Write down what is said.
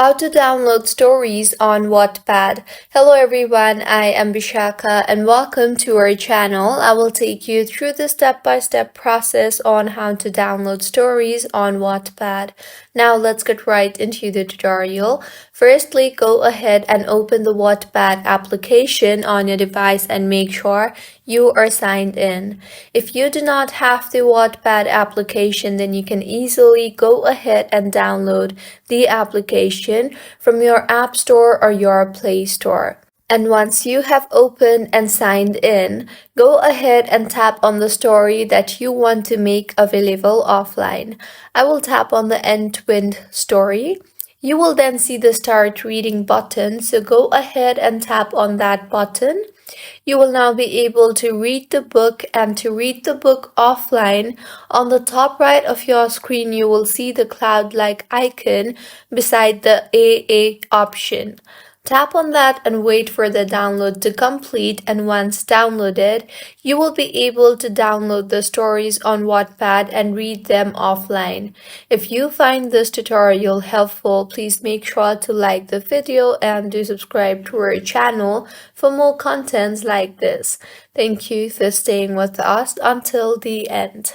How to download stories on Wattpad. Hello everyone, I am Bishaka and welcome to our channel. I will take you through the step-by-step process on how to download stories on Wattpad. Now let's get right into the tutorial. Firstly, go ahead and open the Wattpad application on your device and make sure you are signed in. If you do not have the Wattpad application, then you can easily go ahead and download the application from your App Store or your Play Store. And once you have opened and signed in, go ahead and tap on the story that you want to make available offline. I will tap on the end-to-end story. You will then see the start reading button, so go ahead and tap on that button. You will now be able to read the book, and to read the book offline, on the top right of your screen you will see the cloud-like icon beside the AA option. Tap on that and wait for the download to complete, and once downloaded, you will be able to download the stories on Wattpad and read them offline. If you find this tutorial helpful, please make sure to like the video and do subscribe to our channel for more contents like this. Thank you for staying with us until the end.